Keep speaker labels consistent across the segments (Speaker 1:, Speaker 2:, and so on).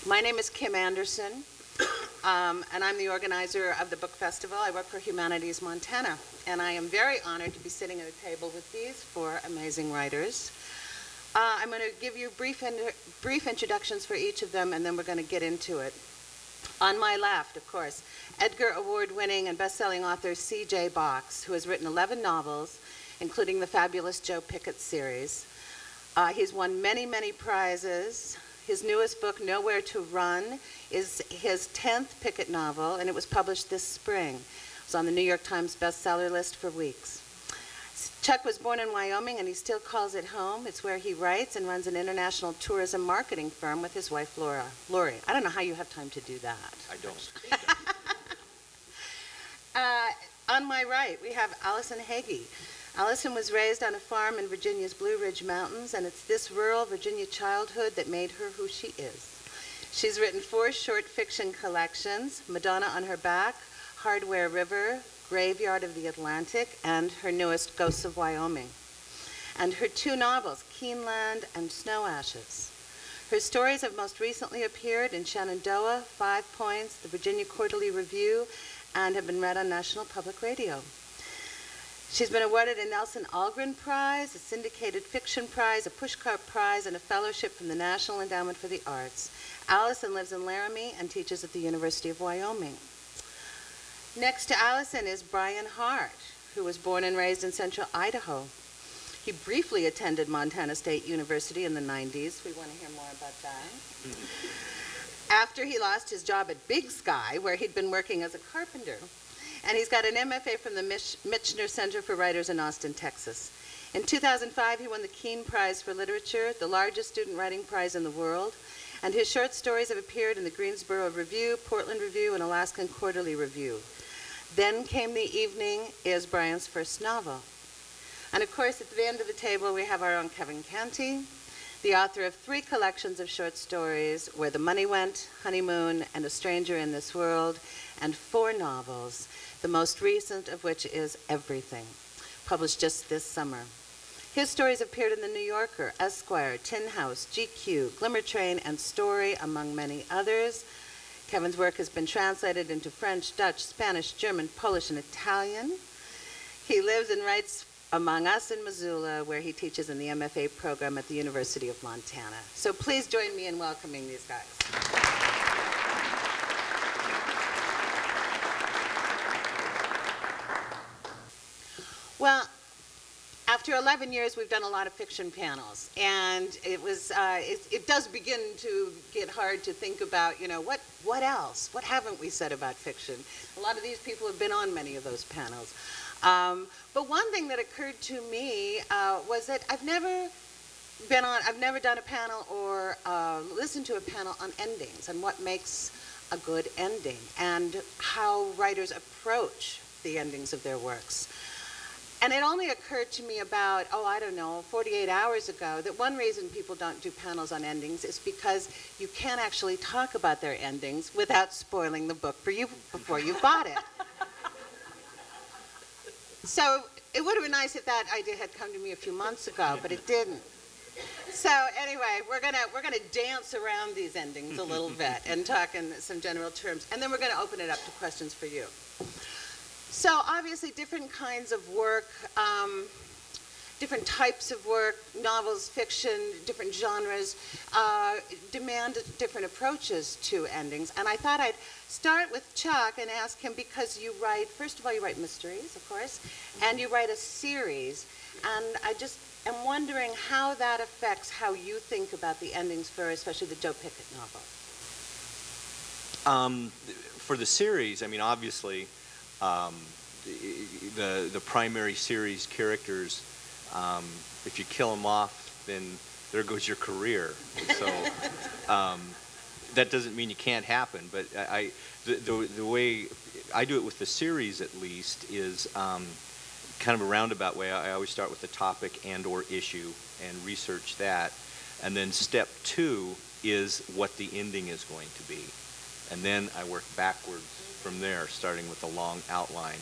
Speaker 1: My name is Kim Anderson, and I'm the organizer of the book festival. I work for Humanities Montana, and I am very honored to be sitting at a table with these four amazing writers. I'm going to give you brief introductions for each of them, and then we're going to get into it. On my left, of course, Edgar Award-winning and best-selling author C.J. Box, who has written 11 novels, including the fabulous Joe Pickett series. He's won many, many prizes. His newest book, Nowhere to Run, is his 10th Pickett novel, and it was published this spring. It was on the New York Times bestseller list for weeks. Chuck was born in Wyoming, and he still calls it home. It's where he writes and runs an international tourism marketing firm with his wife, Lori. I don't know how you have time to do that.
Speaker 2: I don't.
Speaker 1: On my right, we have Alyson Hagy. Alyson was raised on a farm in Virginia's Blue Ridge Mountains, and it's this rural Virginia childhood that made her who she is. She's written 4 short fiction collections, Madonna on Her Back, Hardware River, Graveyard of the Atlantic, and her newest, Ghosts of Wyoming. And her 2 novels, Keeneland and Snow Ashes. Her stories have most recently appeared in Shenandoah, 5 Points, the Virginia Quarterly Review, and have been read on National Public Radio. She's been awarded a Nelson Algren Prize, a Syndicated Fiction Prize, a Pushcart Prize, and a fellowship from the National Endowment for the Arts. Alyson lives in Laramie and teaches at the University of Wyoming. Next to Alyson is Brian Hart, who was born and raised in central Idaho. He briefly attended Montana State University in the 90s. We want to hear more about that. After he lost his job at Big Sky, where he'd been working as a carpenter. And he's got an MFA from the Michener Center for Writers in Austin, Texas. In 2005, he won the Keene Prize for Literature, the largest student writing prize in the world, and his short stories have appeared in the Greensboro Review, Portland Review, and Alaskan Quarterly Review. Then Came the Evening is Brian's first novel. And of course, at the end of the table, we have our own Kevin Canty, the author of 3 collections of short stories, Where the Money Went, Honeymoon, and A Stranger in This World, and 4 novels, the most recent of which is Everything, published just this summer. His stories appeared in The New Yorker, Esquire, Tin House, GQ, Glimmer Train, and Story, among many others. Kevin's work has been translated into French, Dutch, Spanish, German, Polish, and Italian. He lives and writes among us in Missoula, where he teaches in the MFA program at the University of Montana. So please join me in welcoming these guys. Well, after 11 years, we've done a lot of fiction panels, and it does begin to get hard to think about, you know, what else? What haven't we said about fiction? A lot of these people have been on many of those panels. But one thing that occurred to me was that I've never done a panel or listened to a panel on endings and what makes a good ending and how writers approach the endings of their works. And it only occurred to me about, 48 hours ago, that one reason people don't do panels on endings is because you can't actually talk about their endings without spoiling the book for you before you bought it. So it would have been nice if that idea had come to me a few months ago, but it didn't. So anyway, we're gonna dance around these endings a little bit and talk in some general terms, and then we're gonna open it up to questions for you. So obviously different kinds of work, different types of work, novels, fiction, different genres, demand different approaches to endings. And I thought I'd start with Chuck and ask him, because you write, first of all, you write mysteries, of course, and you write a series. And I just am wondering how that affects how you think about the endings for especially the Joe Pickett novel.
Speaker 2: For the series, I mean, obviously, the primary series characters, if you kill them off, then there goes your career. So that doesn't mean it can't happen, but the way I do it with the series, at least, is kind of a roundabout way. I always start with the topic and or issue and research that, and then step 2 is what the ending is going to be, and then I work backwards from there, starting with a long outline.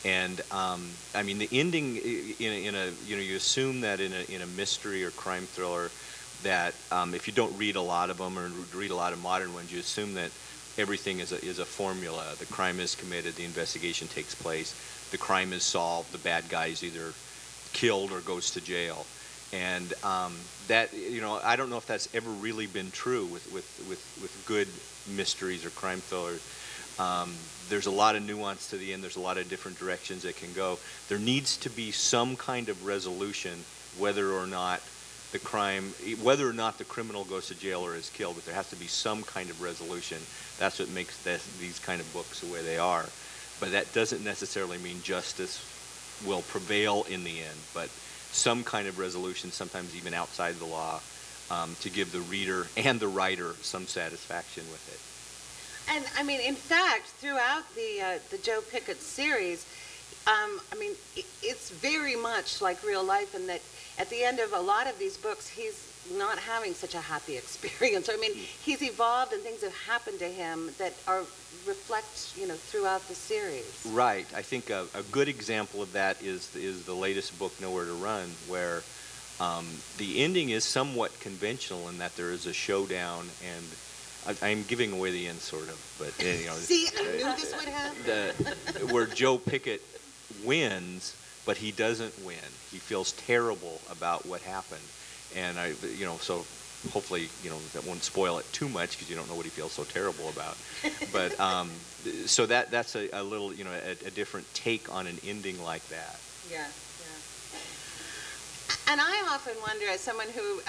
Speaker 2: And I mean, the ending you assume that in a mystery or crime thriller, that if you don't read a lot of them or read a lot of modern ones, you assume that everything is a formula. The crime is committed, the investigation takes place, the crime is solved, the bad guy is either killed or goes to jail. And that, you know, I don't know if that's ever really been true with good mysteries or crime thrillers. There's a lot of nuance to the end. There's a lot of different directions it can go. There needs to be some kind of resolution, whether or not the criminal goes to jail or is killed, but there has to be some kind of resolution. That's what makes these kind of books the way they are. But that doesn't necessarily mean justice will prevail in the end, but some kind of resolution, sometimes even outside the law, to give the reader and the writer some satisfaction with it.
Speaker 1: And I mean, in fact, throughout the Joe Pickett series, I mean, it's very much like real life in that at the end of a lot of these books, he's not having such a happy experience. I mean, he's evolved and things have happened to him that reflect, you know, throughout the series.
Speaker 2: Right. I think a good example of that is the latest book, Nowhere to Run, where the ending is somewhat conventional in that there is a showdown, and I'm giving away the end, sort of, but you know.
Speaker 1: See, I knew this would happen.
Speaker 2: Where Joe Pickett wins, but he doesn't win. He feels terrible about what happened, and so hopefully, you know, that won't spoil it too much because you don't know what he feels so terrible about. But so that's a little, you know, a different take on an ending like that.
Speaker 1: Yeah, yeah. And I often wonder, as someone who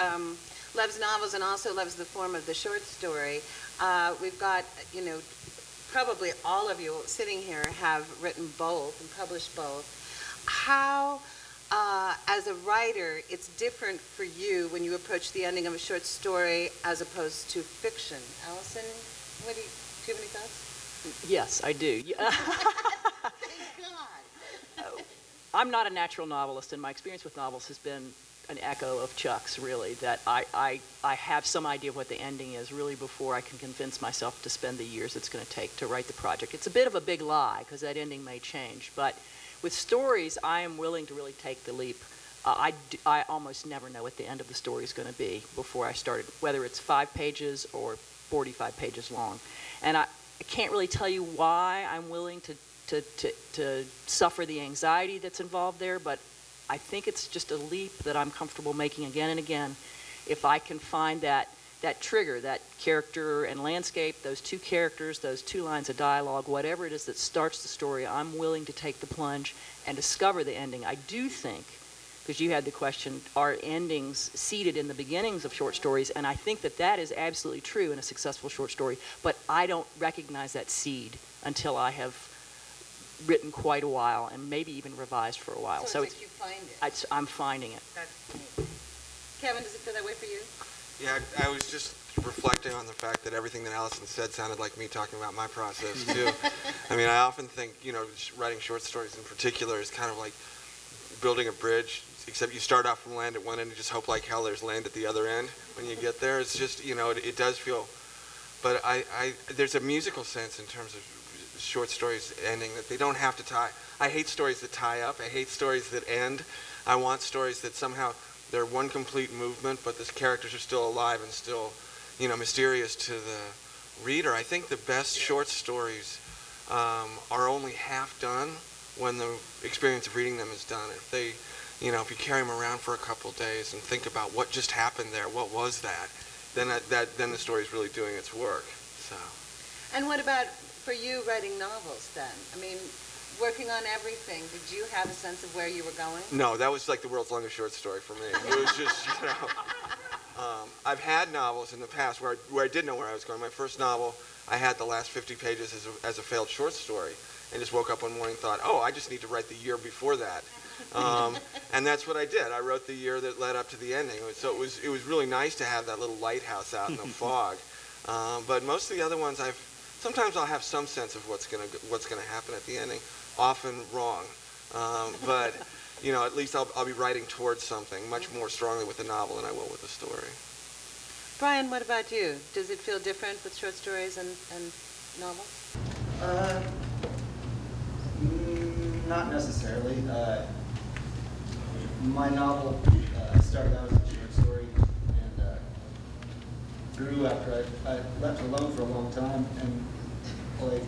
Speaker 1: loves novels and also loves the form of the short story, we've got, you know, probably all of you sitting here have written both and published both. How, as a writer, it's different for you when you approach the ending of a short story as opposed to fiction. Alyson, do you have any thoughts?
Speaker 3: Yes, I do.
Speaker 1: Thank God.
Speaker 3: I'm not a natural novelist, and my experience with novels has been an echo of Chuck's, really, that I have some idea of what the ending is really before I can convince myself to spend the years it's going to take to write the project. It's a bit of a big lie, because that ending may change, but with stories, I am willing to really take the leap. I almost never know what the end of the story is going to be before I start it, whether it's 5 pages or 45 pages long. And I can't really tell you why I'm willing to suffer the anxiety that's involved there, but I think it's just a leap that I'm comfortable making again and again. If I can find that trigger, that character and landscape, those two characters, those 2 lines of dialogue, whatever it is that starts the story, I'm willing to take the plunge and discover the ending. I do think, because you had the question, are endings seated in the beginnings of short stories? And I think that is absolutely true in a successful short story, but I don't recognize that seed until I have written quite a while and maybe even revised for a while.
Speaker 1: So it's like you find it.
Speaker 3: I'm finding it.
Speaker 1: That's neat. Kevin, does it feel that way for you?
Speaker 4: Yeah, I was just reflecting on the fact that everything that Alyson said sounded like me talking about my process, too. I mean, I often think, you know, writing short stories in particular is kind of like building a bridge, except you start off from land at one end and just hope like hell there's land at the other end when you get there. It's just, you know, it does feel, but there's a musical sense in terms of short stories ending that they don't have to tie. I hate stories that tie up. I hate stories that end. I want stories that somehow they're one complete movement, but the characters are still alive and still, you know, mysterious to the reader. I think the best short stories are only half done when the experience of reading them is done. If they, you know, if you carry them around for a couple days and think about what just happened there, what was that, then then the story's really doing its work. So.
Speaker 1: And what about for you writing novels then? I mean, working on everything, did you have a sense of where you were going?
Speaker 4: No, that was like the world's longest short story for me. It was just, you know, I've had novels in the past where I did know where I was going. My first novel, I had the last 50 pages as a failed short story, and just woke up one morning and thought, oh, I just need to write the year before that. And that's what I did. I wrote the year that led up to the ending. So it was really nice to have that little lighthouse out in the fog. But most of the other ones, sometimes I'll have some sense of what's gonna happen at the ending. Often wrong, but you know, at least I'll be writing towards something much more strongly with a novel than I will with a story.
Speaker 1: Brian, what about you? Does it feel different with short stories and novels?
Speaker 5: Not necessarily. My novel started out as a short story, and grew after I left alone for a long time, and like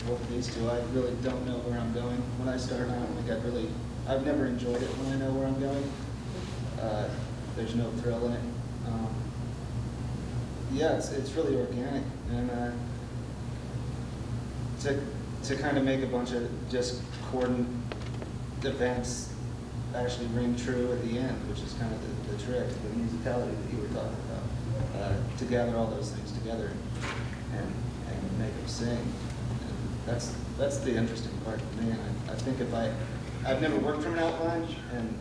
Speaker 5: both of these two, I really don't know where I'm going. When I start, I don't think I've never enjoyed it when I know where I'm going. There's no thrill in it. Yeah, it's really organic, and to kind of make a bunch of just cordon events actually ring true at the end, which is kind of the trick, the musicality that you were talking about, to gather all those things together and make them sing. And that's the interesting part for me. And I think I've never worked from an outline, and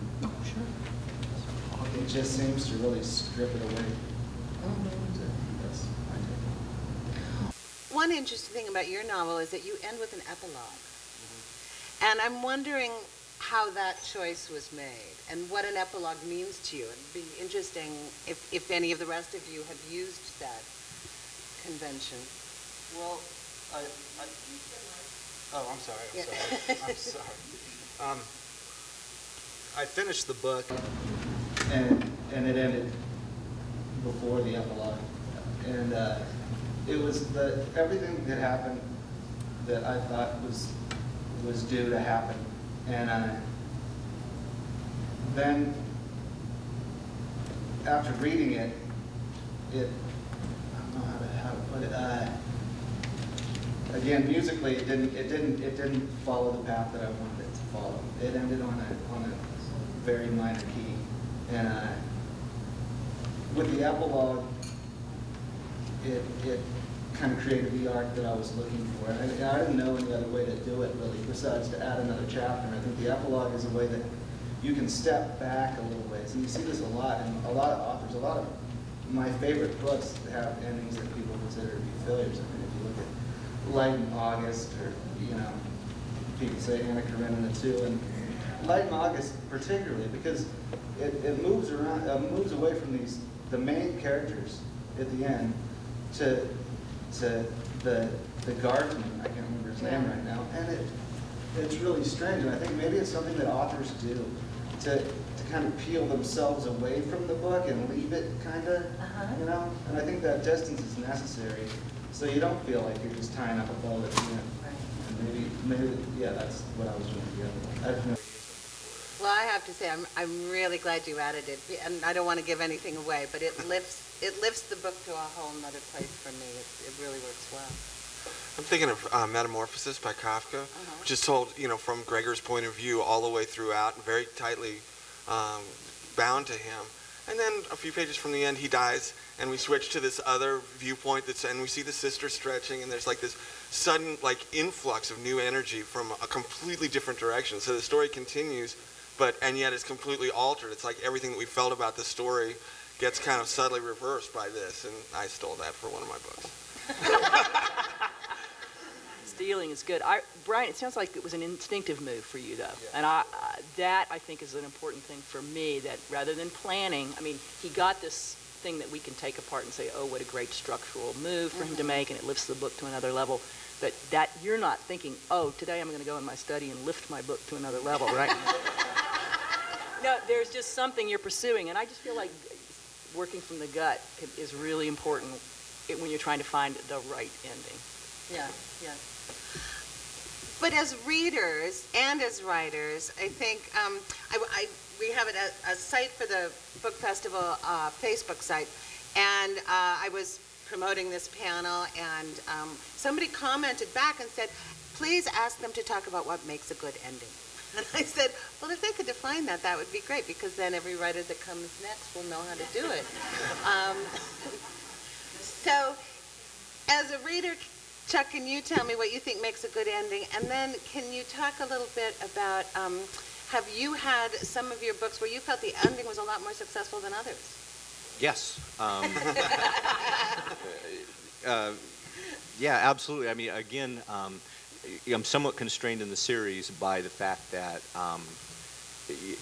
Speaker 5: it just seems to really strip it away. That's my take.
Speaker 1: One interesting thing about your novel is that you end with an epilogue. And I'm wondering how that choice was made and what an epilogue means to you. It'd be interesting if any of the rest of you have used that convention.
Speaker 5: Well, I'm sorry. I'm sorry. I finished the book, and it ended before the epilogue, and it was everything that happened that I thought was due to happen, and then after reading it, I don't know how to put it. Again, musically, it didn't follow the path that I wanted it to follow. It ended on a very minor key, and with the epilogue, it kind of created the arc that I was looking for. I didn't know any other way to do it really, besides to add another chapter. And I think the epilogue is a way that you can step back a little ways, and you see this a lot in a lot of authors. A lot of my favorite books have endings that people consider to be failures. I mean, if you look at Light in August, or people say Anna Karenina too, and Light in August particularly because it moves around, moves away from the main characters at the end to the guardsman. I can't remember his name right now, and it's really strange. And I think maybe it's something that authors do to kind of peel themselves away from the book and leave it kind of, And I think that distance is necessary, so you don't feel like you're just tying up a bow at the end. And maybe, yeah, that's what I was doing together. I've never used it.
Speaker 1: Well, I have to say, I'm really glad you added it, and I don't want to give anything away, but it lifts the book to a whole nother place for me. It really works well.
Speaker 4: I'm thinking of Metamorphosis by Kafka, which is told, from Gregor's point of view all the way throughout, and very tightly bound to him. And then a few pages from the end, he dies, and we switch to this other viewpoint, and we see the sister stretching, and there's like this sudden influx of new energy from a completely different direction. So the story continues, and yet it's completely altered. It's like everything that we felt about the story gets kind of subtly reversed by this, and I stole that for one of my books.
Speaker 3: Stealing is good. Brian, it sounds like it was an instinctive move for you, though.
Speaker 4: Yeah.
Speaker 3: And that, I think, is an important thing for me, that rather than planning, I mean, he got this thing that we can take apart and say, oh, what a great structural move for him to make, and it lifts the book to another level. But that you're not thinking, oh, today I'm going to go in my study and lift my book to another level, right? No, there's just something you're pursuing, and I just feel like working from the gut is really important when you're trying to find the right ending.
Speaker 1: Yeah, yeah. But as readers and as writers, I think we have a site for the Book Festival Facebook site, and I was promoting this panel, and somebody commented back and said, please ask them to talk about what makes a good ending. And I said, well, if they could define that, that would be great, because then every writer that comes next will know how to do it. So, as a reader, Chuck, can you tell me what you think makes a good ending? And then can you talk a little bit about, have you had some of your books where you felt the ending was a lot more successful than others?
Speaker 2: Yes. Yeah, absolutely. I mean, again, I'm somewhat constrained in the series by the fact that,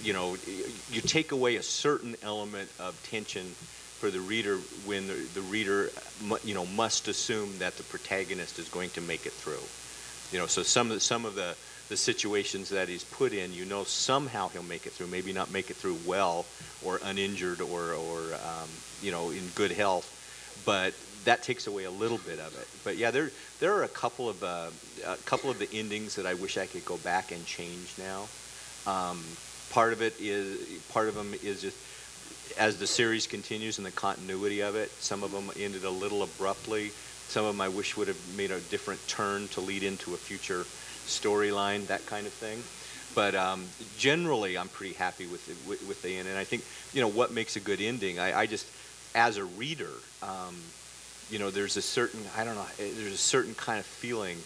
Speaker 2: you take away a certain element of tension for the reader when the reader, must assume that the protagonist is going to make it through. So some of the situations that he's put in, somehow he'll make it through. Maybe not make it through well or uninjured or in good health, but that takes away a little bit of it. But yeah, there are a couple of the endings that I wish I could go back and change now. Part of them is just as the series continues and the continuity of it. Some of them ended a little abruptly. Some of them I wish would have made a different turn to lead into a future storyline, that kind of thing. But generally, I'm pretty happy with the end. And I think, what makes a good ending, I just, as a reader, there's a certain, there's a certain kind of feeling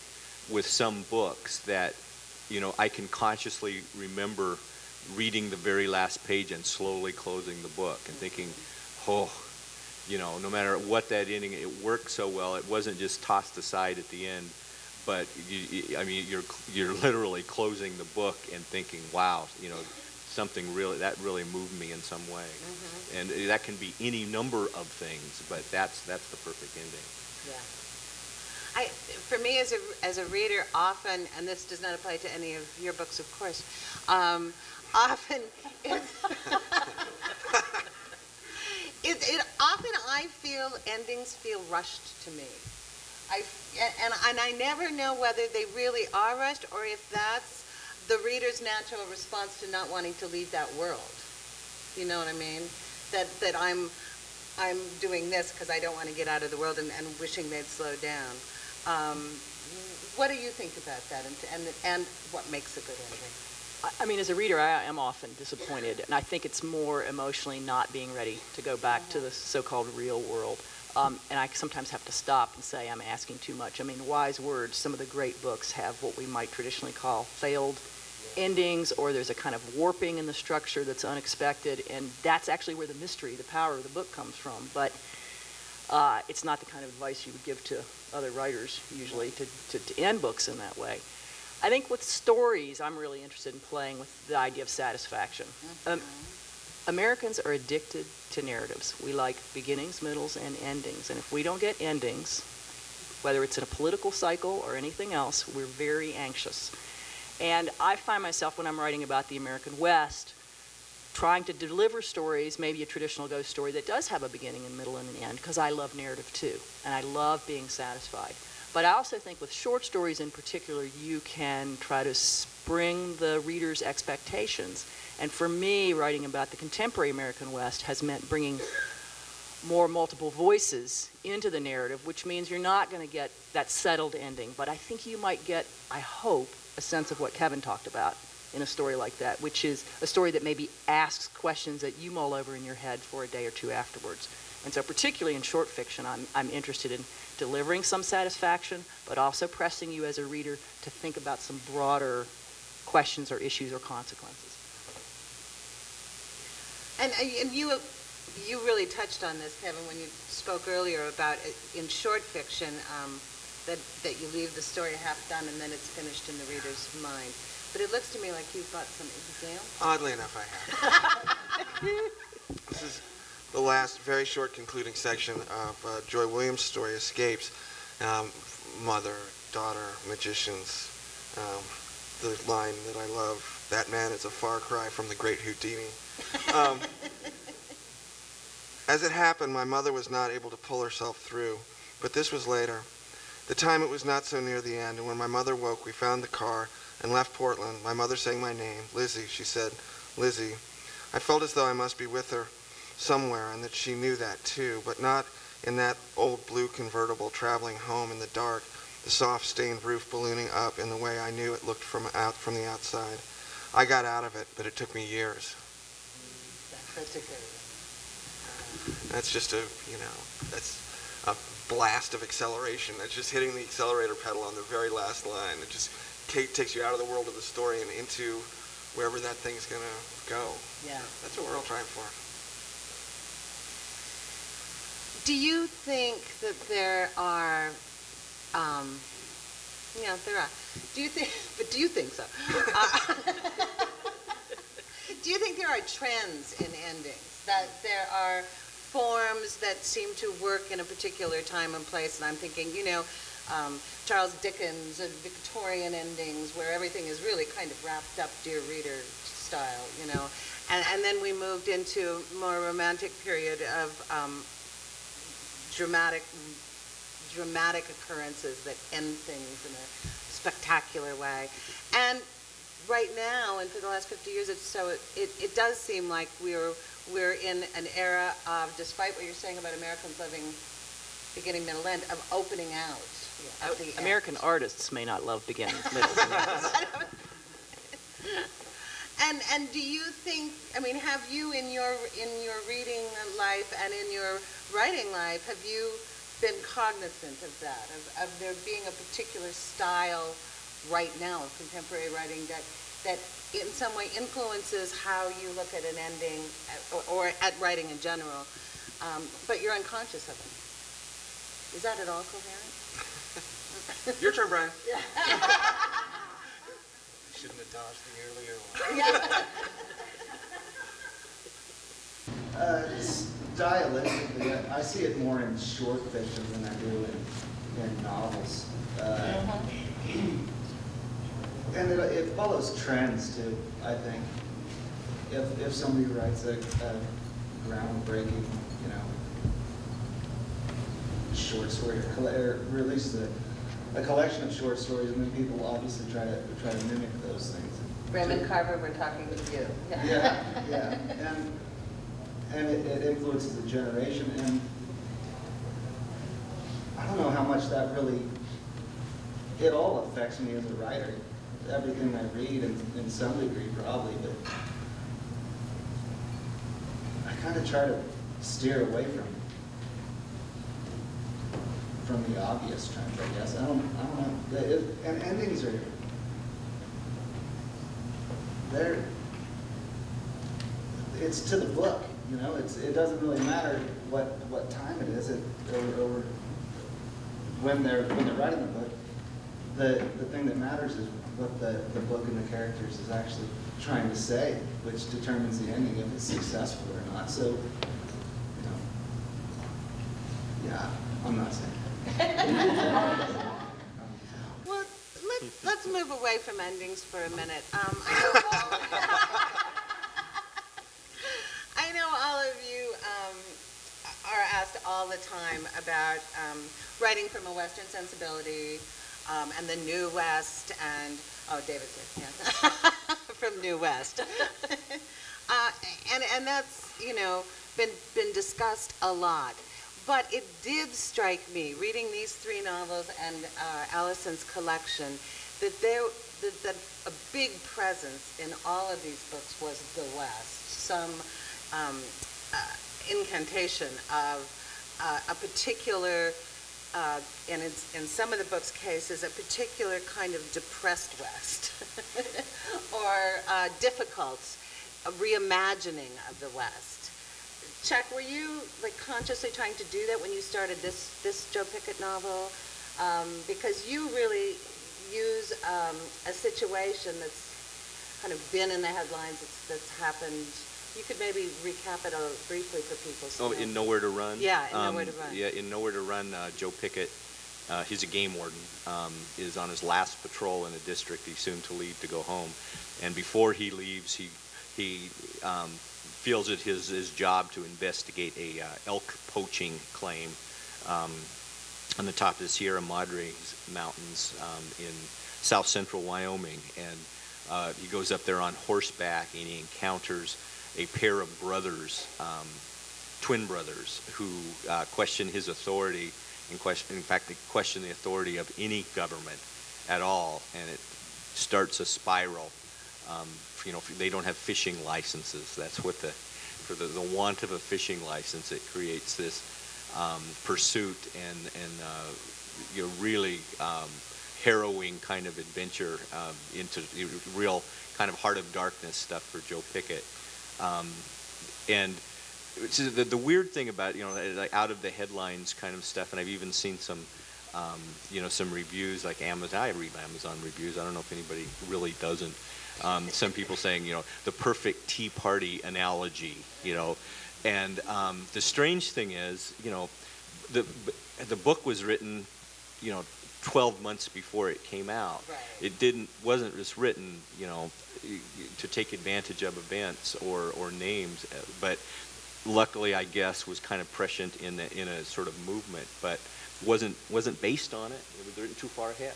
Speaker 2: with some books that, I can consciously remember reading the very last page and slowly closing the book and thinking, oh, no matter what that ending, it worked so well. It wasn't just tossed aside at the end, but you're literally closing the book and thinking, wow, something that really moved me in some way. And that can be any number of things, but that's the perfect ending.
Speaker 1: Yeah. For me as a reader, often, and this does not apply to any of your books, of course, often often I feel endings feel rushed to me. And I never know whether they really are rushed or if that's the reader's natural response to not wanting to leave that world. You know what I mean? That I'm doing this because I don't want to get out of the world and wishing they'd slow down. What do you think about that, and what makes a good ending?
Speaker 3: I mean, as a reader, I am often disappointed, and I think it's more emotionally not being ready to go back to the so-called real world. And I sometimes have to stop and say I'm asking too much. I mean, wise words, some of the great books have what we might traditionally call failed endings, or there's a kind of warping in the structure that's unexpected, and that's actually where the mystery, the power of the book comes from. But it's not the kind of advice you would give to other writers, usually, to end books in that way. I think with stories, I'm really interested in playing with the idea of satisfaction. Americans are addicted to narratives. We like beginnings, middles, and endings. And if we don't get endings, whether it's in a political cycle or anything else, we're very anxious. And I find myself, when I'm writing about the American West, trying to deliver stories, maybe a traditional ghost story that does have a beginning and middle and an end, because I love narrative too, and I love being satisfied. But I also think with short stories in particular, you can try to spring the reader's expectations. And for me, writing about the contemporary American West has meant bringing more multiple voices into the narrative, which means you're not going to get that settled ending. But I think you might get, I hope, a sense of what Kevin talked about in a story like that, which is a story that maybe asks questions that you mull over in your head for a day or two afterwards. And so particularly in short fiction, I'm interested in delivering some satisfaction, but also pressing you as a reader to think about some broader questions or issues or consequences.
Speaker 1: And you really touched on this, Kevin, when you spoke earlier about in short fiction that you leave the story half done and then it's finished in the reader's mind. But it looks to me like you've got some examples.
Speaker 4: Oddly enough, I have. This is the last very short concluding section of Joy Williams' story, Escapes. Mother, daughter, magicians. The line that I love, that man is a far cry from the great Houdini. As it happened, my mother was not able to pull herself through, but this was later. The time it was not so near the end, and when my mother woke, we found the car and left Portland. My mother sang my name, Lizzie. She said, Lizzie. I felt as though I must be with her somewhere, and that she knew that too, but not in that old blue convertible traveling home in the dark, the soft stained roof ballooning up in the way I knew it looked from the outside. I got out of it, but it took me years.
Speaker 1: That's a good one.
Speaker 4: That's just that's a blast of acceleration. That's just hitting the accelerator pedal on the very last line. It just takes you out of the world of the story and into wherever that thing's going to go.
Speaker 1: Yeah.
Speaker 4: That's what we're all trying for.
Speaker 1: Do you think that there are, there are. Do you think so? Do you think there are trends in endings? That there are forms that seem to work in a particular time and place? And I'm thinking, Charles Dickens and Victorian endings where everything is really kind of wrapped up, dear reader style, And then we moved into more romantic period of dramatic occurrences that end things in a spectacular way. And right now, and for the last 50 years, it does seem like we're in an era of, despite what you're saying about Americans living beginning, middle, end, of opening out. At the
Speaker 3: American
Speaker 1: end.
Speaker 3: artists may not love beginnings, middles, and ends.
Speaker 1: And do you think, I mean, have you in your reading life and in your writing life, have you been cognizant of that, of there being a particular style right now of contemporary writing that in some way influences how you look at an ending or at writing in general, but you're unconscious of it? Is that at all coherent?
Speaker 4: Your turn, Brian.
Speaker 1: Yeah.
Speaker 4: Shouldn't have dodged the earlier one.
Speaker 5: Stylistically, I see it more in short fiction than I do in novels. And it follows trends too, I think. If somebody writes a groundbreaking, short story or releases a collection of short stories, and then people obviously try to mimic those things.
Speaker 1: Raymond Carver, we're talking to you.
Speaker 5: Yeah. And it influences a generation, and I don't know how much that really, it all affects me as a writer. Everything I read, in some degree probably, but I kind of try to steer away from the obvious trends, I guess. I don't know. And endings are, it's to the book, it doesn't really matter what time it is, or when they're writing the book. The thing that matters is what the book and the characters is actually trying to say, which determines the ending, if it's successful or not. So, yeah, I'm not saying.
Speaker 1: Well, let's move away from endings for a minute. I know all of you are asked all the time about writing from a Western sensibility and the New West, and David said, yeah, from New West, and that's been discussed a lot. But it did strike me, reading these 3 novels and Alyson's collection, that a big presence in all of these books was the West. Some incantation of a particular, and in some of the books' cases, a particular kind of depressed West, or difficult reimagining of the West. Chuck, were you consciously trying to do that when you started this Joe Pickett novel? Because you really use a situation that's kind of been in the headlines, that's happened. You could maybe recap it briefly for people. So
Speaker 2: in Nowhere to Run?
Speaker 1: Yeah, in Nowhere to Run.
Speaker 2: Yeah, in Nowhere to Run, Joe Pickett, he's a game warden, is on his last patrol in a district. He's soon to leave to go home. And before he leaves, he feels it his job to investigate a elk poaching claim on the top of the Sierra Madre Mountains in south central Wyoming. And he goes up there on horseback, and he encounters a pair of brothers, twin brothers, who question his authority, and in fact, they question the authority of any government at all, and it starts a spiral. They don't have fishing licenses. That's what for the want of a fishing license, it creates this pursuit and really harrowing kind of adventure into real kind of heart of darkness stuff for Joe Pickett. And the weird thing about like out of the headlines kind of stuff, and I've even seen some some reviews like Amazon. I read Amazon reviews. I don't know if anybody really doesn't. Some people saying, the perfect Tea Party analogy, and the strange thing is, the book was written, 12 months before it came out.
Speaker 1: Right.
Speaker 2: It wasn't just written, to take advantage of events or names, but luckily, I guess, was kind of prescient in a sort of movement, but wasn't based on it. It was written too far ahead.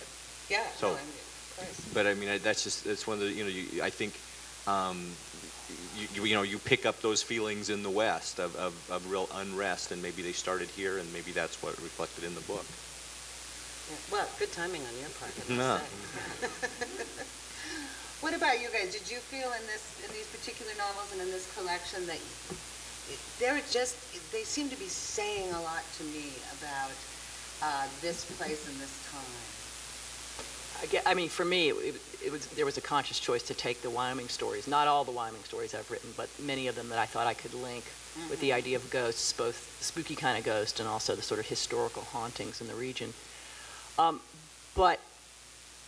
Speaker 1: Yeah.
Speaker 2: So,
Speaker 1: no, I mean, of course.
Speaker 2: but I mean, that's one of the, I think, you pick up those feelings in the West of real unrest, and maybe they started here, and maybe that's what reflected in the book.
Speaker 1: Yeah. Well, good timing on your part. I
Speaker 2: No.
Speaker 1: must say. What about you guys? Did you feel in these particular novels and in this collection that they seem to be saying a lot to me about this place and this time?
Speaker 3: I mean, for me, there was a conscious choice to take the Wyoming stories, not all the Wyoming stories I've written, but many of them that I thought I could link with the idea of ghosts, both spooky kind of ghost and also the sort of historical hauntings in the region. But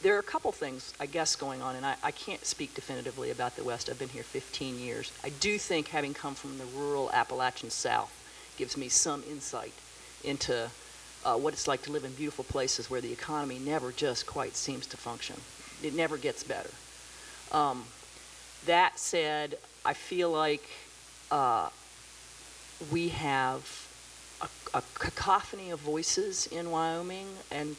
Speaker 3: there are a couple things, I guess, going on, and I can't speak definitively about the West. I've been here 15 years. I do think having come from the rural Appalachian South gives me some insight into what it's like to live in beautiful places where the economy never just quite seems to function. It never gets better. That said, I feel like we have a cacophony of voices in Wyoming, and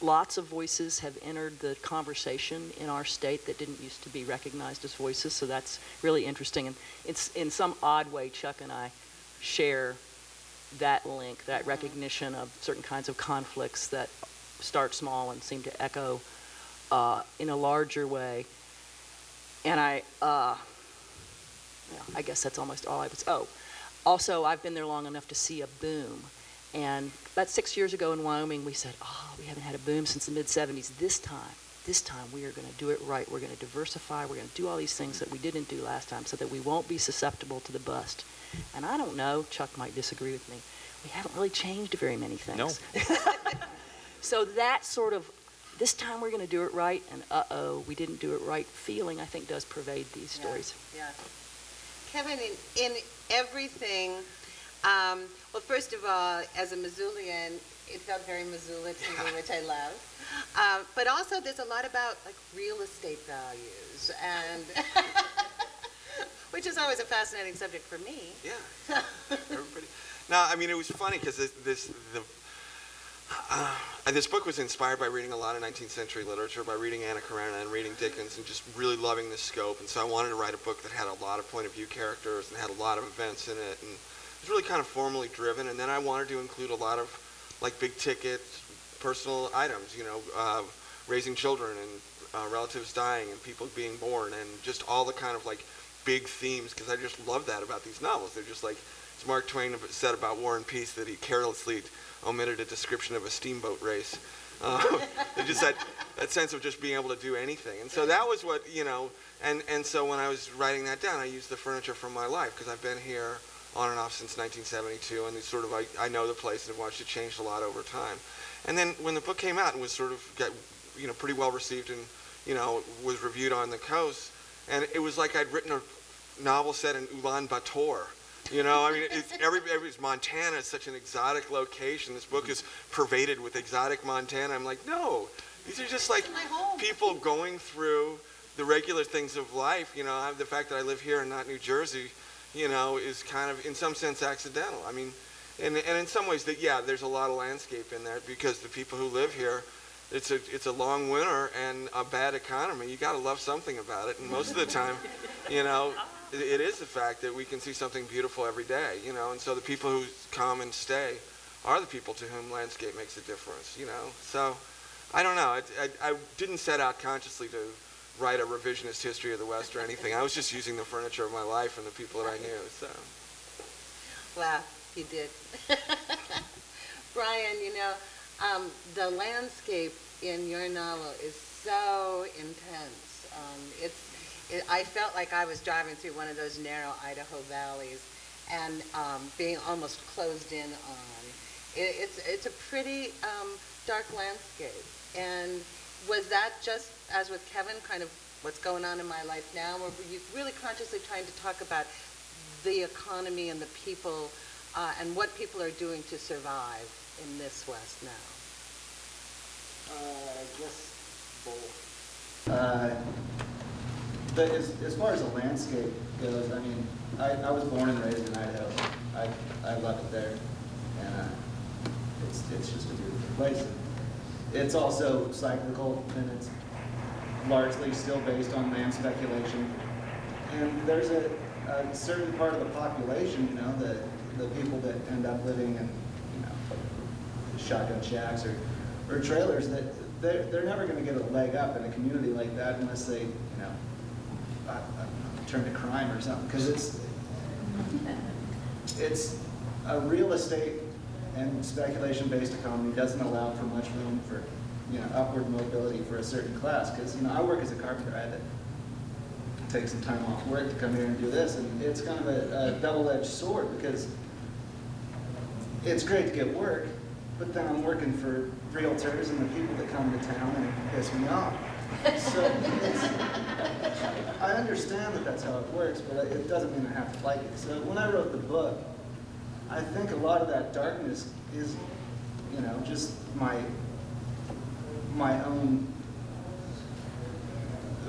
Speaker 3: lots of voices have entered the conversation in our state that didn't used to be recognized as voices, so that's really interesting. And it's, in some odd way, Chuck and I share that link, that recognition of certain kinds of conflicts that start small and seem to echo in a larger way. And I guess that's almost all I was. Oh, also, I've been there long enough to see a boom. And about 6 years ago in Wyoming, we said, oh, we haven't had a boom since the mid-'70s. This time we are going to do it right. We're going to diversify. We're going to do all these things that we didn't do last time so that we won't be susceptible to the bust. And I don't know, Chuck might disagree with me, we haven't really changed very many things.
Speaker 2: No.
Speaker 3: So that sort of, this time we're going to do it right, and uh-oh, we didn't do it right feeling, I think, does pervade these stories.
Speaker 1: Yeah. Kevin, in everything, well, first of all, as a Missoulian, it felt very Missoula to me, which I love. But also, there's a lot about like real estate values, and which is always a fascinating subject for me.
Speaker 4: Yeah, everybody. No, I mean, it was funny because this book was inspired by reading a lot of 19th century literature, by reading Anna Karenina and reading Dickens, and just really loving the scope. And so I wanted to write a book that had a lot of point of view characters and had a lot of events in it, and it was really kind of formally driven. And then I wanted to include a lot of like big ticket personal items, raising children and relatives dying and people being born, and just all the kind of like big themes, because I just love that about these novels. They're just like, as Mark Twain said about War and Peace, that he carelessly omitted a description of a steamboat race. Just that sense of just being able to do anything. And so that was what, and so when I was writing that down, I used the furniture from my life, because I've been here on and off since 1972, and it's sort of, I know the place and watched it change a lot over time. And then when the book came out and was sort of pretty well received and, was reviewed on the coast, and it was like I'd written a novel set in Ulaanbaatar. I mean, everybody's Montana is such an exotic location. This book is pervaded with exotic Montana. I'm like, no, these are just like people going through the regular things of life. The fact that I live here and not New Jersey, is kind of, in some sense, accidental. I mean, and in some ways, there's a lot of landscape in there, because the people who live here, it's a long winter and a bad economy. You got to love something about it, and most of the time, it is the fact that we can see something beautiful every day, and so the people who come and stay are the people to whom landscape makes a difference, So, I don't know. I didn't set out consciously to write a revisionist history of the West or anything. I was just using the furniture of my life and the people that I knew, so.
Speaker 1: Wow, you did. Brian, the landscape in your novel is so intense. I felt like I was driving through one of those narrow Idaho valleys and being almost closed in on. It's a pretty dark landscape. And was that just, as with Kevin, kind of what's going on in my life now, or were you really consciously trying to talk about the economy and the people and what people are doing to survive in this West now?
Speaker 5: I guess both. As far as the landscape, goes. I mean, I was born and raised in Idaho. I love it there, and it's just a beautiful place. It's also cyclical, and it's largely still based on land speculation. And there's a certain part of the population, you know, the people that end up living in, you know, shotgun shacks or trailers, that they're never going to get a leg up in a community like that unless they, you know, turn to crime or something. Because it's a real estate and speculation-based economy doesn't allow for much room for, you know, upward mobility for a certain class. Because, you know, I work as a carpenter. I had to take some time off work to come here and do this, and it's kind of a double-edged sword, because it's great to get work, but then I'm working for realtors and the people that come to town and it piss me off. So I understand that that's how it works, but it doesn't mean I have to like it. So when I wrote the book, I think a lot of that darkness is, you know, just my own,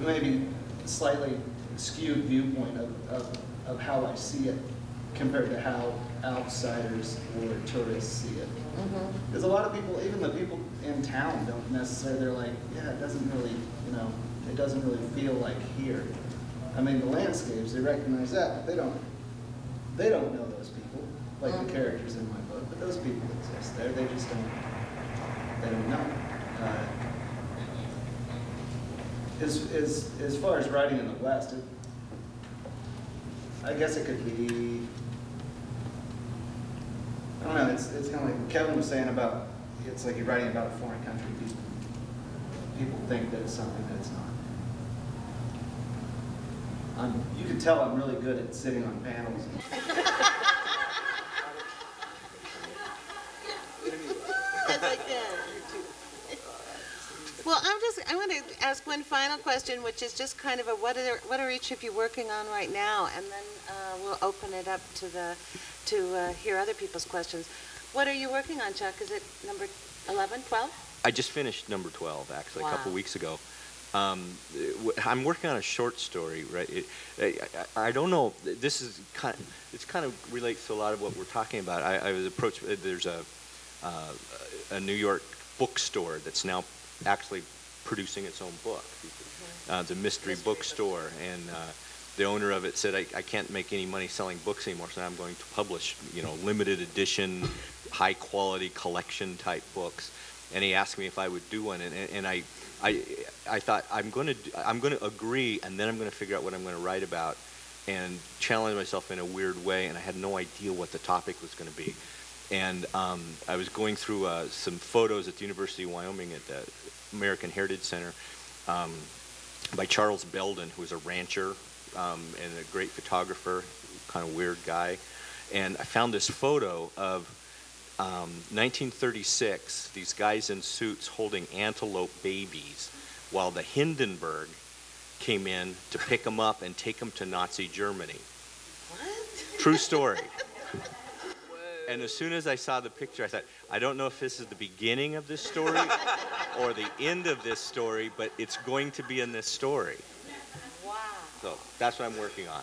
Speaker 5: maybe slightly skewed viewpoint of how I see it compared to how outsiders or tourists see it. Because a lot of people, even the people in town, don't necessarily, they're like, yeah, it doesn't really, you know, it doesn't really feel like here. I mean, the landscapes, they recognize that, but they don't know those people, like the characters in my book, but those people exist there, they just don't know. As far as writing in the West, I guess it could be, I don't know, it's kind of like Kevin was saying about, it's like you're writing about a foreign country. People think that it's something that it's not. You can tell I'm really good at sitting on panels.
Speaker 1: Like that. Well, I want to ask one final question, which is just kind of a what are each of you working on right now, and then we'll open it up to hear other people's questions. What are you working on, Chuck? Is it number 11, 12?
Speaker 2: I just finished number 12, actually,
Speaker 1: Wow.
Speaker 2: a couple weeks ago. I'm working on a short story, right? I don't know. This is kind of relates to a lot of what we're talking about. I was approached. There's a New York bookstore that's now actually producing its own book. It's a mystery bookstore, and the owner of it said, I can't make any money selling books anymore, so I'm going to publish, you know, limited edition, high quality collection type books. And he asked me if I would do one, and I thought I'm going to agree, and then I'm going to figure out what I'm going to write about, and challenge myself in a weird way. And I had no idea what the topic was going to be. And I was going through some photos at the University of Wyoming at the American Heritage Center by Charles Belden, who was a rancher and a great photographer, kind of weird guy. And I found this photo of 1936, these guys in suits holding antelope babies while the Hindenburg came in to pick them up and take them to Nazi Germany.
Speaker 1: What?
Speaker 2: True story. And as soon as I saw the picture, I thought, I don't know if this is the beginning of this story or the end of this story, but it's going to be in this story.
Speaker 1: Wow.
Speaker 2: So that's what I'm working on.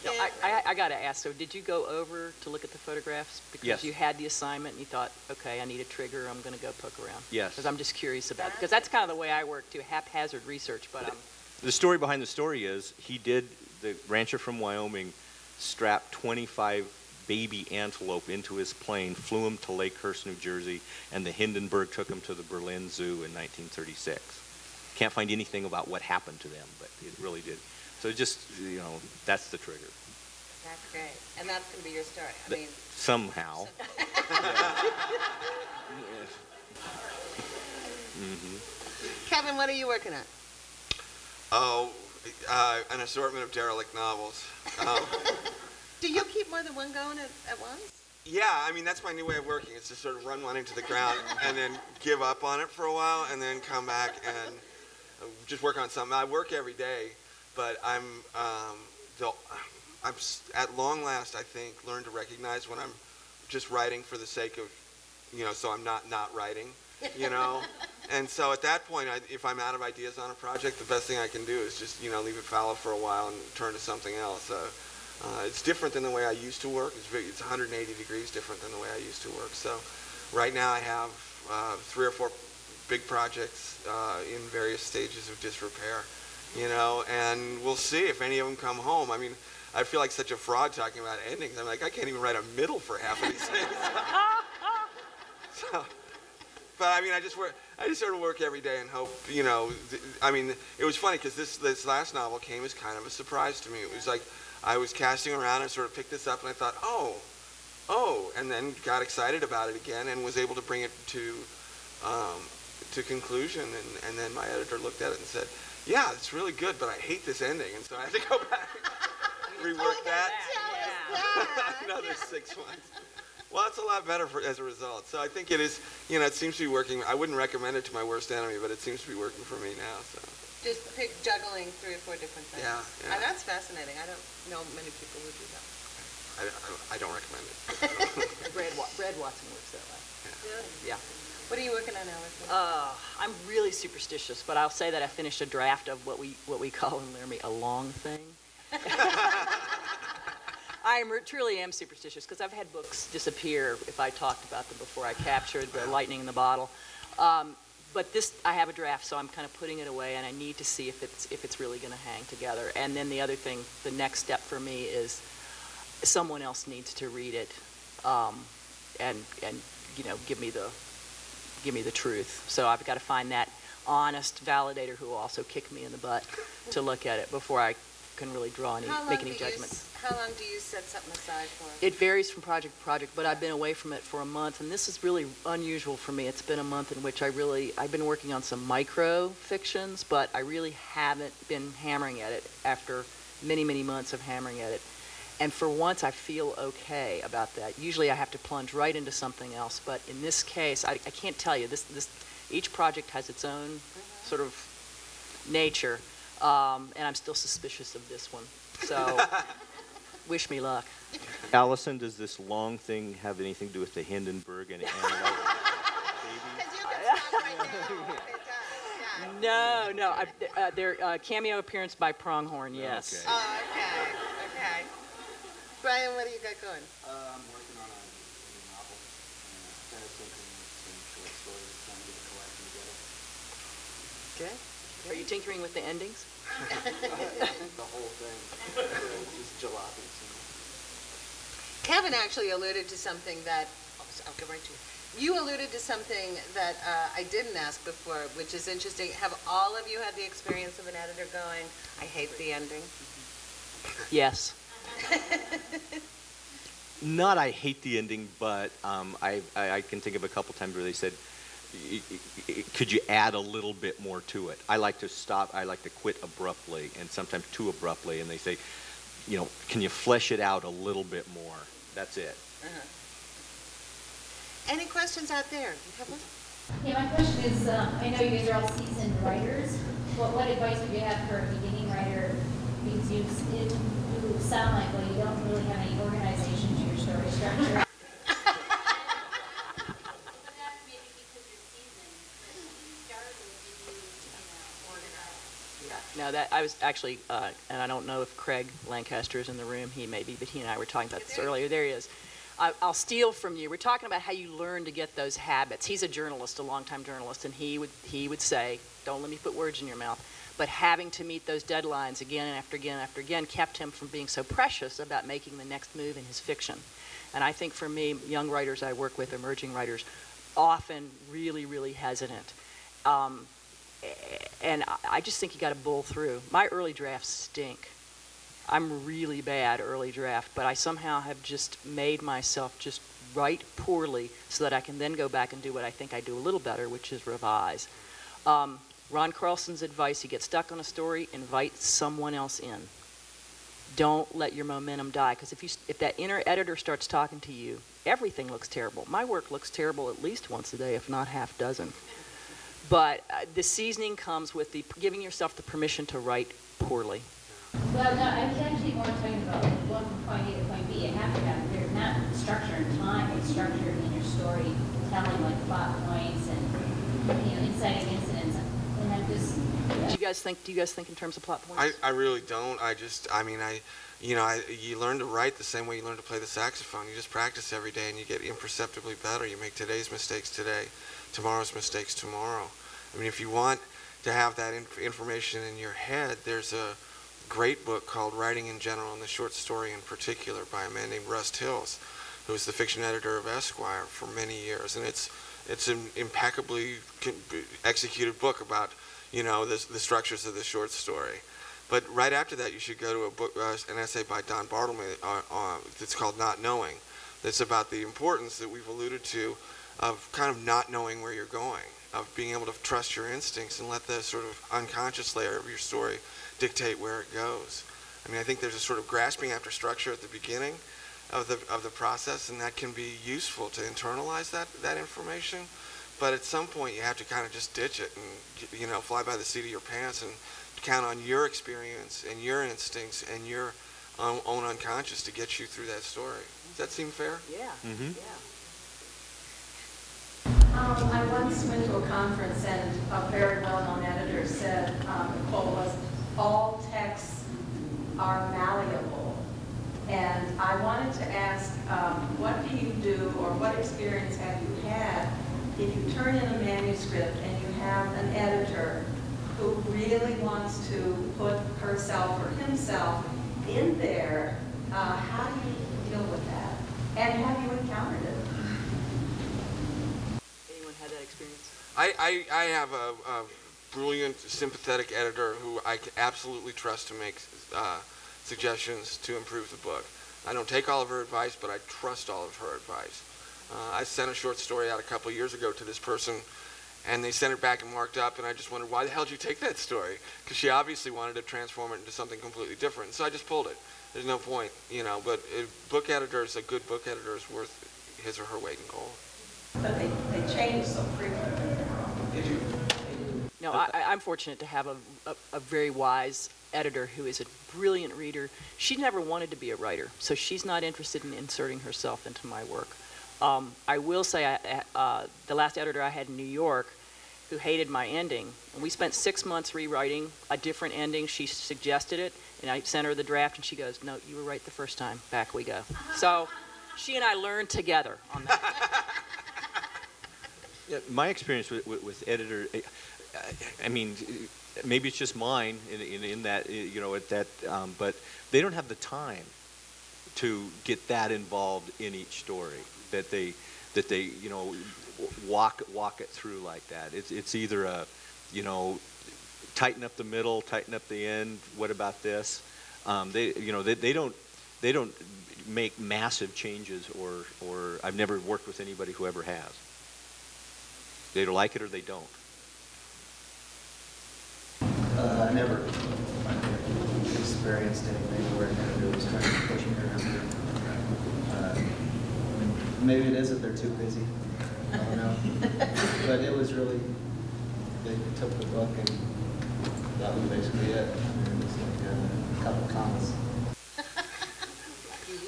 Speaker 3: No, I got to ask, so did you go over to look at the photographs because
Speaker 2: Yes.
Speaker 3: you had the assignment and you thought, okay, I need a trigger, I'm going to go poke around?
Speaker 2: Yes.
Speaker 3: Because I'm just curious about, because that's kind of the way I work too, haphazard research, but
Speaker 2: The story behind the story is the rancher from Wyoming strapped 25 baby antelope into his plane, flew him to Lakehurst, New Jersey, and the Hindenburg took him to the Berlin Zoo in 1936. Can't find anything about what happened to them, but it really did. So just, you know, that's the trigger.
Speaker 1: That's great. And that's going to be your story. I mean,
Speaker 2: somehow.
Speaker 1: Kevin, what are you working on?
Speaker 4: Oh, an assortment of derelict novels.
Speaker 1: Do you keep more than one going at once?
Speaker 4: Yeah, I mean, that's my new way of working. It's to sort of run one into the ground and then give up on it for a while and then come back and just work on something. I work every day, but I'm at long last, I think, learned to recognize when I'm just writing for the sake of, you know, so I'm not writing, you know? And so at that point, if I'm out of ideas on a project, the best thing I can do is just, leave it fallow for a while and turn to something else. It's different than the way I used to work. It's 180 degrees different than the way I used to work. So right now I have 3 or 4 big projects in various stages of disrepair, and we'll see if any of them come home. I mean, I feel like such a fraud talking about endings. I'm like, I can't even write a middle for half of these things. So, but I mean, I just sort of work every day and hope, I mean, it was funny because this last novel came as kind of a surprise to me. It was like I was casting around and sort of picked this up and I thought, oh, and then got excited about it again and was able to bring it to conclusion. And then my editor looked at it and said, yeah, it's really good, but I hate this ending. And so I had to go back and rework that. Another 6 months. Well, it's a lot better as a result. So I think it is, it seems to be working. I wouldn't recommend it to my worst enemy, but it seems to be working for me now. So.
Speaker 1: Just juggling 3 or 4 different things.
Speaker 4: Yeah.
Speaker 1: And that's fascinating. I don't know many people who do that.
Speaker 4: I don't recommend it.
Speaker 3: Brad Watson works that way.
Speaker 1: Really?
Speaker 3: Yeah.
Speaker 1: What are you working on, Alyson?
Speaker 3: I'm really superstitious, but I'll say that I finished a draft of what we call in Laramie a long thing. I truly am superstitious because I've had books disappear if I talked about them before I captured the lightning in the bottle. But this, I have a draft, so I'm kind of putting it away, and I need to see if it's really going to hang together. And then the other thing, the next step for me is someone else needs to read it, and give me the truth. So I've got to find that honest validator who will also kick me in the butt to look at it before I can really make any judgments.
Speaker 1: How long do you set something aside for?
Speaker 3: It varies from project to project, but I've been away from it for a month, and this is really unusual for me. It's been a month in which I've been working on some micro fictions, but I really haven't been hammering at it after many, many months of hammering at it. And for once, I feel okay about that. Usually I have to plunge right into something else, but in this case, I can't tell you. Each project has its own sort of nature, and I'm still suspicious of this one. So wish me luck.
Speaker 2: Alyson, does this long thing have anything to do with the Hindenburg and Antelope baby?
Speaker 1: Because you can stop right now. It does, yeah.
Speaker 3: No. Their cameo appearance by Pronghorn, yes.
Speaker 2: Okay.
Speaker 1: Oh, okay. Brian, what do you got going?
Speaker 5: I'm working on a novel, kind of thinking some short stories, trying to get a collection together.
Speaker 3: Okay. Are you tinkering with the endings?
Speaker 5: The whole thing. Just jalopies.
Speaker 1: Kevin actually alluded to something that, I'll go right to you. You alluded to something that I didn't ask before, which is interesting. Have all of you had the experience of an editor going, I hate the ending?
Speaker 3: Yes.
Speaker 2: Not I hate the ending, but I can think of a couple times where they said, could you add a little bit more to it? I like to stop, I like to quit abruptly, and sometimes too abruptly, and they say, can you flesh it out a little bit more? That's it.
Speaker 1: Any questions out there? You have one?
Speaker 6: Yeah, my question is, I know you guys are all seasoned writers. What advice would you have for a beginning writer? Because you sound like, well, you don't really have any organization to your story structure.
Speaker 3: No, that I was actually, and I don't know if Craig Lancaster is in the room. He may be, but he and I were talking about this earlier. There he is. I'll steal from you. We're talking about how you learn to get those habits. He's a journalist, a longtime journalist, and he would say, don't let me put words in your mouth. But having to meet those deadlines again and after again and after again kept him from being so precious about making the next move in his fiction. And I think for me, young writers I work with, emerging writers, often really, really hesitant. And I just think you got to bull through. My early drafts stink. I'm really bad early draft, but I somehow have just made myself just write poorly so that I can then go back and do what I think I do a little better, which is revise. Ron Carlson's advice, you get stuck on a story, invite someone else in. Don't let your momentum die, because if that inner editor starts talking to you, everything looks terrible. My work looks terrible at least once a day, if not half dozen. But the seasoning comes with giving yourself the permission to write poorly.
Speaker 6: Well, no, I was actually more talking about going from point A to point B. You have to have, there's not structure and time, but structure in your story, telling like plot points and inciting incidents. And I'm just.
Speaker 3: Do you guys think in terms of plot points?
Speaker 4: I really don't. You learn to write the same way you learn to play the saxophone. You just practice every day and you get imperceptibly better. You make today's mistakes today, tomorrow's mistakes tomorrow. I mean, if you want to have that information in your head, there's a great book called Writing in General and the Short Story in Particular by a man named Rust Hills, who was the fiction editor of Esquire for many years. And it's an impeccably executed book about, the structures of the short story. But right after that, you should go to a book, an essay by Don Bartlemey. It's called Not Knowing. That's about the importance that we've alluded to of kind of not knowing where you're going, of being able to trust your instincts and let the sort of unconscious layer of your story dictate where it goes. I mean, I think there's a sort of grasping after structure at the beginning of the process, and that can be useful to internalize that information. But at some point, you have to kind of just ditch it and fly by the seat of your pants and count on your experience and your instincts and your own unconscious to get you through that story. Does that seem fair?
Speaker 3: Yeah.
Speaker 2: Mm-hmm.
Speaker 3: Yeah.
Speaker 7: I once went to a conference and a very well-known editor said, the quote was, "All texts are malleable." And I wanted to ask, what do you do, or what experience have you had if you turn in a manuscript and you have an editor who really wants to put herself or himself in there? How do you deal with that? And have you encountered it?
Speaker 3: Anyone had that experience?
Speaker 4: I have a brilliant, sympathetic editor who I can absolutely trust to make suggestions to improve the book. I don't take all of her advice, but I trust all of her advice. I sent a short story out a couple of years ago to this person, and they sent it back and marked up, and I just wondered, why the hell did you take that story? Because she obviously wanted to transform it into something completely different. So I just pulled it. There's no point, but a good book editor is worth his or her weight in gold.
Speaker 7: But they change so frequently.
Speaker 3: No, I'm fortunate to have a very wise editor who is a brilliant reader. She never wanted to be a writer, so she's not interested in inserting herself into my work. I will say the last editor I had in New York, who hated my ending, and we spent 6 months rewriting a different ending. She suggested it, and I sent her the draft, and she goes, "No, you were right the first time. Back we go." So she and I learned together on that.
Speaker 2: Yeah, my experience with editor, I mean, maybe it's just mine in that, at that, but they don't have the time to get that involved in each story, that they walk it through like that. It's either a, tighten up the middle, tighten up the end. What about this? They don't make massive changes, or I've never worked with anybody who ever has. They either like it or they don't.
Speaker 5: I never experienced anything where an editor was trying to push me around. Maybe it is that they're too busy. I don't know. But it was really, they took the book and that was basically it. It was like a couple comments.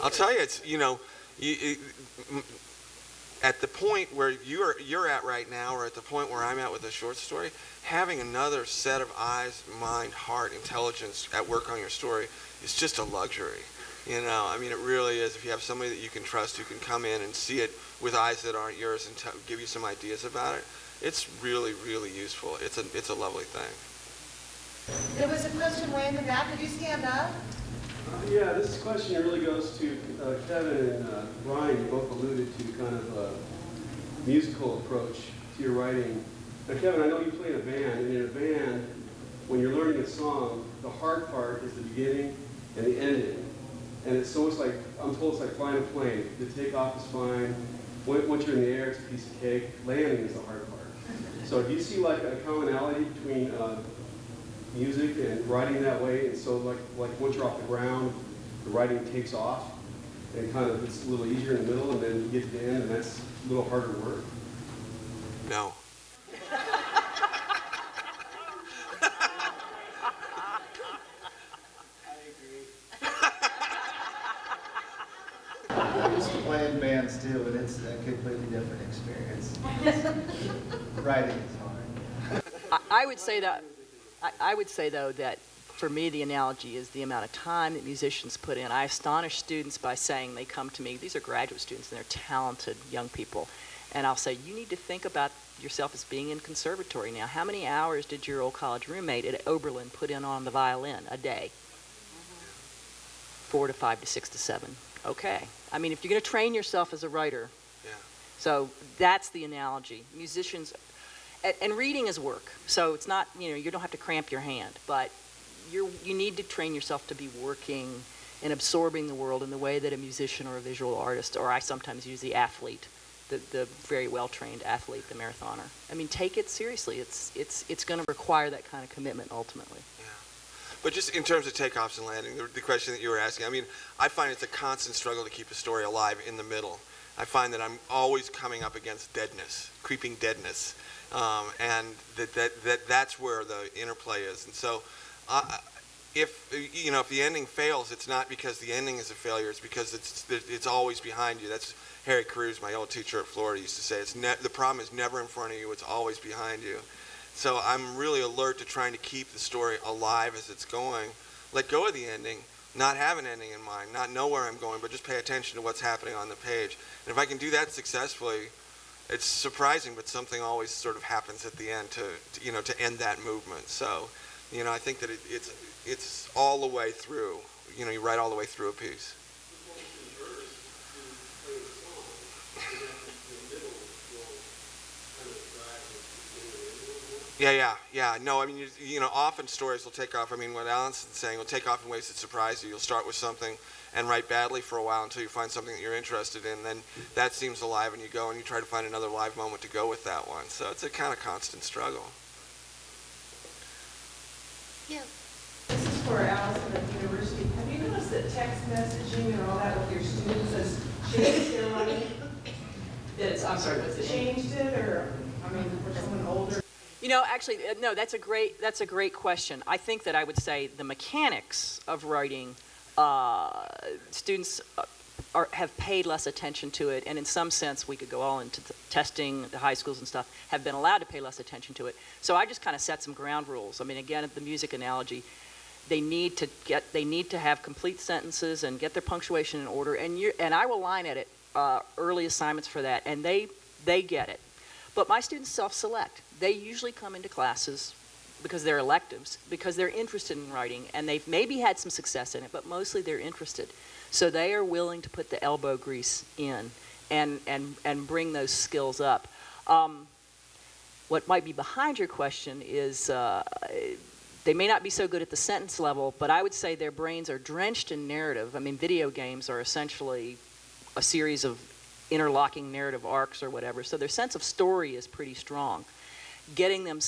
Speaker 4: I'll tell you, it's, at the point where you're at right now, or at the point where I'm at with a short story, having another set of eyes, mind, heart, intelligence at work on your story is just a luxury. I mean, it really is. If you have somebody that you can trust who can come in and see it with eyes that aren't yours and give you some ideas about it, it's really, really useful. It's a lovely thing.
Speaker 1: There was a question way in the back. Could you stand up?
Speaker 8: Yeah, this question really goes to Kevin and Brian. You both alluded to kind of a musical approach to your writing. Now, Kevin, I know you play in a band, and in a band, when you're learning a song, the hard part is the beginning and the ending. And it's almost like, I'm told it's like flying a plane. The takeoff is fine. Once you're in the air, it's a piece of cake. Landing is the hard part. So do you see like a commonality between music and writing that way? And so like once you're off the ground, the writing takes off, and kind of it's a little easier in the middle, and then you get to the end, and that's a little harder work?
Speaker 4: No.
Speaker 5: I used to play in bands too, and it's a completely different experience. Writing is hard.
Speaker 3: I would say that, I would say though that for me the analogy is the amount of time that musicians put in. I astonish students by saying they come to me, these are graduate students and they're talented young people, and I'll say, you need to think about yourself as being in conservatory now. How many hours did your old college roommate at Oberlin put in on the violin a day? 4 to 5 to 6 to 7. Okay. I mean, if you're going to train yourself as a writer, so that's the analogy. Musicians, and reading is work. So it's not, you know, you don't have to cramp your hand, but you need to train yourself to be working and absorbing the world in the way that a musician or a visual artist, or I sometimes use the athlete, the very well-trained athlete, the marathoner. I mean, take it seriously. It's going to require that kind of commitment ultimately.
Speaker 4: Yeah. But just in terms of takeoffs and landing, the question that you were asking, I mean, I find it's a constant struggle to keep a story alive in the middle. I find that I'm always coming up against deadness, creeping deadness, and that's where the interplay is. And so, if the ending fails, it's not because the ending is a failure. It's because it's always behind you. That's Harry Crews, my old teacher at Florida, used to say. The problem is never in front of you. It's always behind you. So I'm really alert to trying to keep the story alive as it's going. Let go of the ending, not have an ending in mind, not know where I'm going, but just pay attention to what's happening on the page. And if I can do that successfully, it's surprising, but something always sort of happens at the end to end that movement. So, I think that it's all the way through. You write all the way through a piece. Yeah. No, I mean, often stories will take off. I mean, what Alyson's saying will take off in ways that surprise you. You'll start with something and write badly for a while until you find something that you're interested in. Then that seems alive, and you go and you try to find another live moment to go with that one. So it's a kind of constant struggle.
Speaker 1: Yeah.
Speaker 7: This is for Alyson at the university. Have you noticed that text messaging and all that with your students has changed their writing?
Speaker 3: I'm sorry, what's it?
Speaker 7: Changed it, or for someone older?
Speaker 3: Actually, no, that's a great question. I think that I would say the mechanics of writing, students have paid less attention to it, and in some sense, we could go all into testing, the high schools and stuff, have been allowed to pay less attention to it. So I just kind of set some ground rules. I mean, again, the music analogy, they need to have complete sentences and get their punctuation in order, and I will line edit early assignments for that, and they get it. But my students self-select. They usually come into classes because they're electives, because they're interested in writing, and they've maybe had some success in it, but mostly they're interested. So they are willing to put the elbow grease in and bring those skills up. What might be behind your question is they may not be so good at the sentence level, but I would say their brains are drenched in narrative. I mean, video games are essentially a series of interlocking narrative arcs or whatever, so their sense of story is pretty strong. Getting them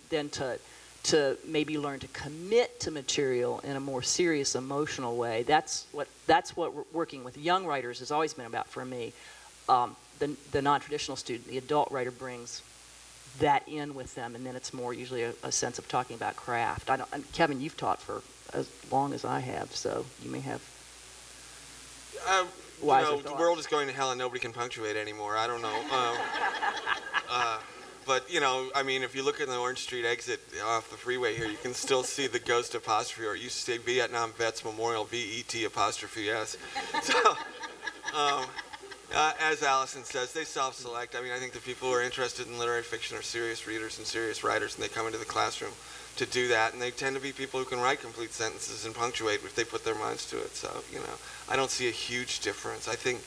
Speaker 3: then to maybe learn to commit to material in a more serious emotional way, that's what working with young writers has always been about for me. The non-traditional student, the adult writer, brings that in with them, and then it's more usually a sense of talking about craft. Kevin, you've taught for as long as I have, so you may have
Speaker 4: the world is going to hell and nobody can punctuate anymore. I don't know. But, I mean, if you look at the Orange Street exit off the freeway here, you can still see the ghost apostrophe, or it used to say Vietnam Vets Memorial, VET''S. So, as Alyson says, they self-select. I mean, I think the people who are interested in literary fiction are serious readers and serious writers, and they come into the classroom to do that, and they tend to be people who can write complete sentences and punctuate if they put their minds to it. So, I don't see a huge difference. I think,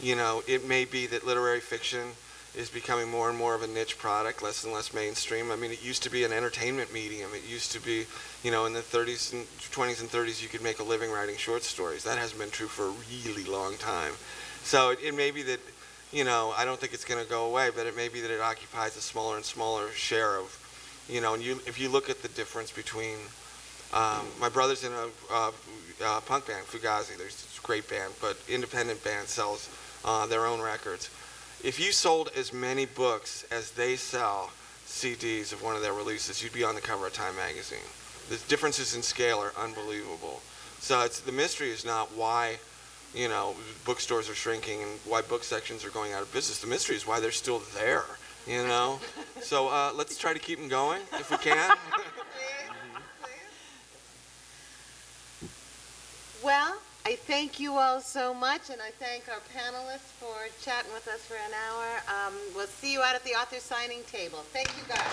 Speaker 4: it may be that literary fiction is becoming more and more of a niche product, less and less mainstream. I mean, it used to be an entertainment medium. It used to be, in the 20s and 30s, you could make a living writing short stories. That hasn't been true for a really long time. So it may be that, I don't think it's going to go away, but it may be that it occupies a smaller and smaller share of, and if you look at the difference between, my brother's in a punk band, Fugazi. There's this great band, but independent band sells their own records. If you sold as many books as they sell CDs of one of their releases, you'd be on the cover of Time magazine. The differences in scale are unbelievable. So the mystery is not why you know, bookstores are shrinking and why book sections are going out of business. The mystery is why they're still there, you know? So let's try to keep them going if we can.
Speaker 1: Well, I thank you all so much, and I thank our panelists for chatting with us for an hour. We'll see you out at the author signing table. Thank you, guys.